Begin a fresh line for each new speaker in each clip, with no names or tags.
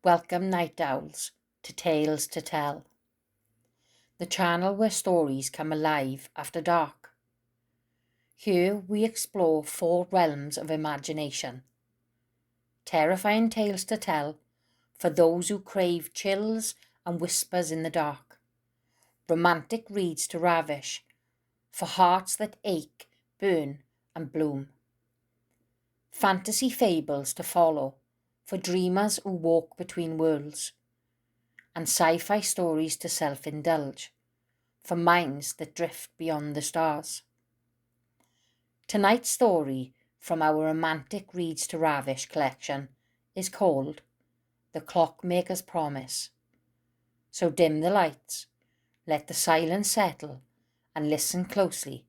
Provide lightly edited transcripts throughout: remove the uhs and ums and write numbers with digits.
Welcome, night owls, to Tales to Tell, the channel where stories come alive after dark. Here we explore 4 realms of imagination. Terrifying tales to tell for those who crave chills and whispers in the dark. Romantic reads to ravish for hearts that ache, burn and bloom. Fantasy fables to follow for dreamers who walk between worlds. And sci-fi stories to self-indulge for minds that drift beyond the stars. Tonight's story from our Romantic Reads to Ravish collection is called The Clockmaker's Promise. So dim the lights, let the silence settle and listen closely,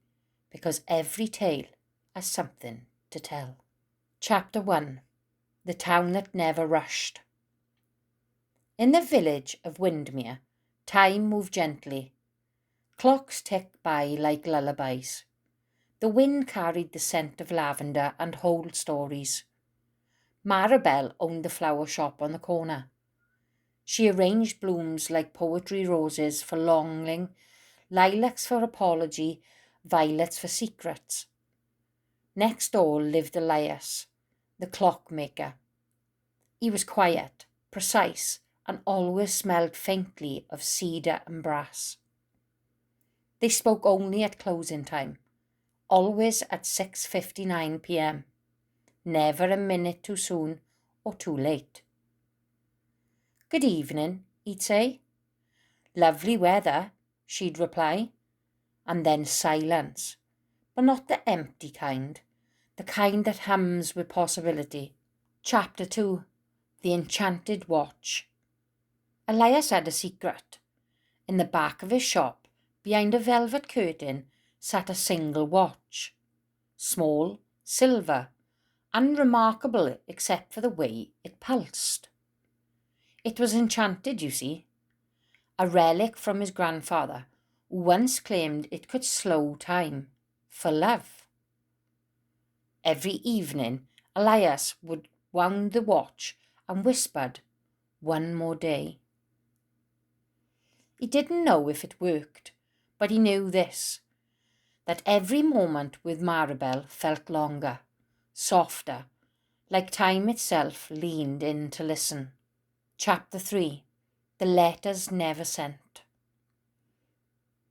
because every tale has something to tell. Chapter 1. The Town That Never Rushed. In the village of Windermere, time moved gently. Clocks ticked by like lullabies. The wind carried the scent of lavender and old stories. Maribel owned the flower shop on the corner. She arranged blooms like poetry roses for longing, lilacs for apology, violets for secrets. Next door lived Elias, the clockmaker. He was quiet, precise, and always smelled faintly of cedar and brass. They spoke only at closing time, always at 6:59 p.m, never a minute too soon or too late. Good evening, he'd say. Lovely weather, she'd reply, and then silence, but not the empty kind, the kind that hums with possibility. Chapter 2. The Enchanted Watch. Elias had a secret. In the back of his shop, behind a velvet curtain, sat a single watch. Small, silver, unremarkable except for the way it pulsed. It was enchanted, you see. A relic from his grandfather, who once claimed it could slow time for love. Every evening, Elias would wound the watch and whispered, "One more day." He didn't know if it worked, but he knew this, that every moment with Maribel felt longer, softer, like time itself leaned in to listen. Chapter 3. The Letters Never Sent.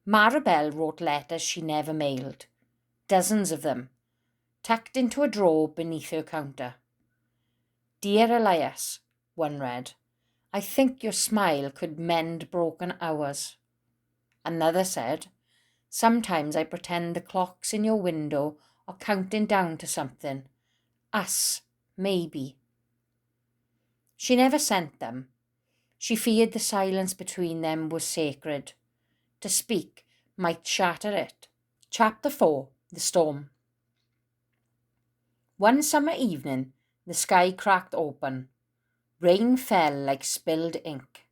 Maribel wrote letters she never mailed, dozens of them, tucked into a drawer beneath her counter. Dear Elias, one read, I think your smile could mend broken hours. Another said, sometimes I pretend the clocks in your window are counting down to something. Us, maybe. She never sent them. She feared the silence between them was sacred. To speak might shatter it. Chapter 4. The Storm. One summer evening, the sky cracked open. Rain fell like spilled ink.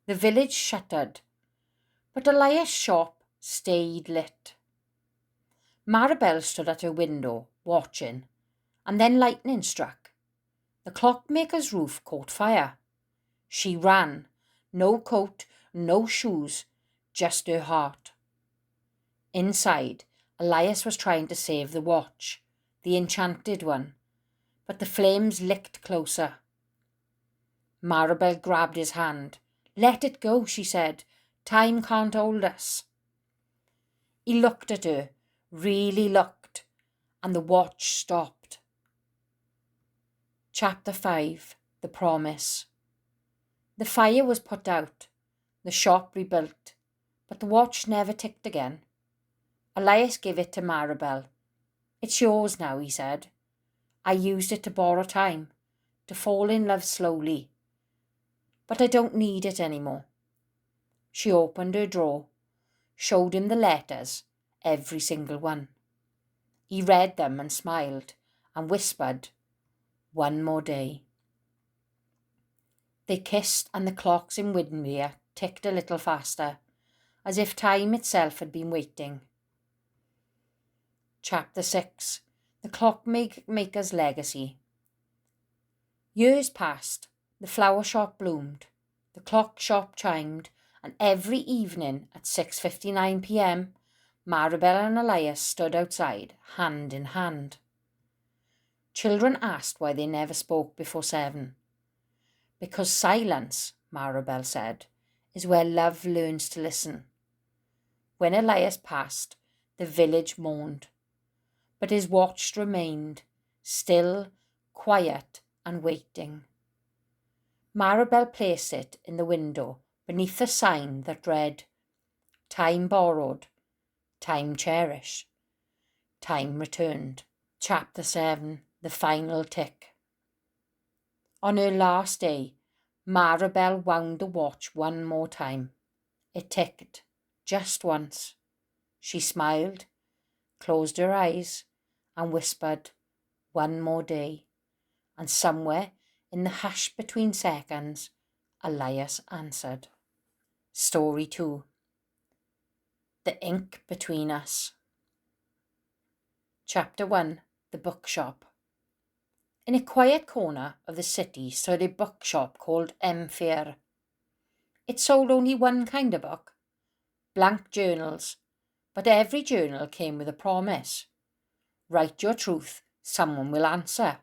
The village shuttered, but Elias' shop stayed lit. Maribel stood at her window, watching, and then lightning struck. The clockmaker's roof caught fire. She ran, no coat, no shoes, just her heart. Inside, Elias was trying to save the watch, the enchanted one, but the flames licked closer. Maribel grabbed his hand. Let it go, she said. Time can't hold us. He looked at her, really looked, and the watch stopped. Chapter 5. The Promise. The fire was put out, the shop rebuilt, but the watch never ticked again. Elias gave it to Maribel. It's yours now, he said. I used it to borrow time, to fall in love slowly, but I don't need it anymore. She opened her drawer, showed him the letters, every single one. He read them and smiled and whispered, one more day. They kissed, and the clocks in Windermere ticked a little faster, as if time itself had been waiting. Chapter 6. The Clockmaker's Legacy. Years passed. The flower shop bloomed, the clock shop chimed, and every evening at 6:59 p.m, Maribel and Elias stood outside, hand in hand. Children asked why they never spoke before 7. Because silence, Maribel said, is where love learns to listen. When Elias passed, the village mourned, but his watch remained, still, quiet, and waiting. Maribel placed it in the window beneath the sign that read, "Time borrowed, time cherished, time returned." Chapter 7, the final tick. On her last day, Maribel wound the watch one more time. It ticked, just once. She smiled, closed her eyes, and whispered, "One more day." And somewhere in the hush between seconds, Elias answered. Story 2. The Ink Between Us. Chapter 1. The Bookshop. In a quiet corner of the city stood a bookshop called Emfair. It sold only one kind of book, blank journals, but every journal came with a promise. Write your truth, someone will answer.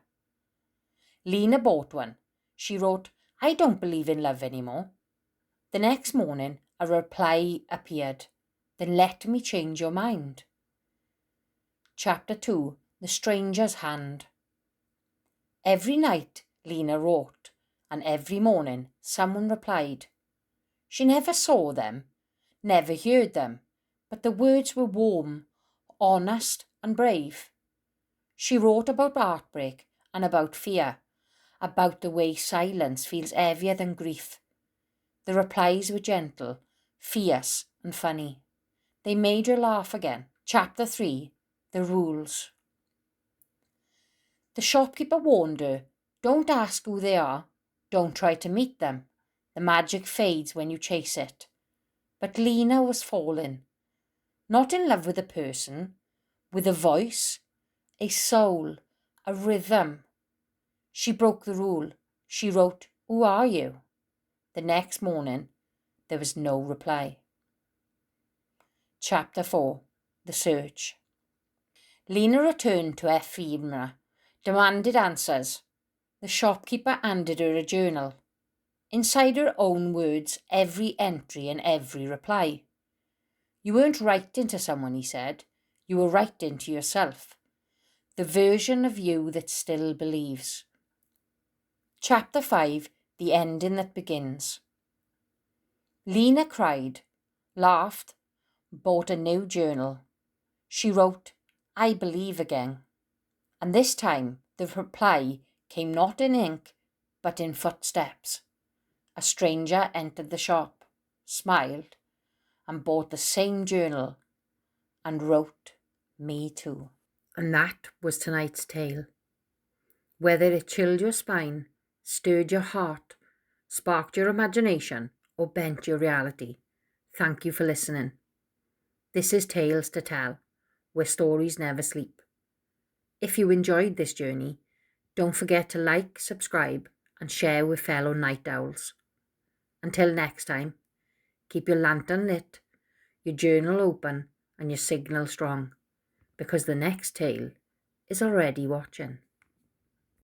Lena bought one. She wrote, "I don't believe in love anymore." The next morning, a reply appeared. "Then let me change your mind." Chapter 2. The Stranger's Hand. Every night, Lena wrote, and every morning someone replied. She never saw them, never heard them, but the words were warm, honest, and brave. She wrote about heartbreak and about fear, about the way silence feels heavier than grief. The replies were gentle, fierce, and funny. They made her laugh again. Chapter 3. The Rules. The shopkeeper warned her, "Don't ask who they are. Don't try to meet them. The magic fades when you chase it." But Lena was falling. Not in love with a person, with a voice, a soul, a rhythm. She broke the rule. She wrote, "Who are you?" The next morning, there was no reply. Chapter 4. The Search. Lena returned to Ephemera, demanded answers. The shopkeeper handed her a journal. Inside her own words, every entry and every reply. "You weren't writing to someone," he said. "You were writing to yourself. The version of you that still believes." Chapter 5. The Ending That Begins. Lena cried, laughed, bought a new journal. She wrote, "I believe again." And this time the reply came not in ink, but in footsteps. A stranger entered the shop, smiled, and bought the same journal, and wrote, "Me too." And that was tonight's tale. Whether it chilled your spine, stirred your heart, sparked your imagination, or bent your reality, thank you for listening. This is Tales to Tell, where stories never sleep. If you enjoyed this journey, don't forget to like, subscribe, and share with fellow night owls. Until next time, keep your lantern lit, your journal open, and your signal strong, because the next tale is already watching.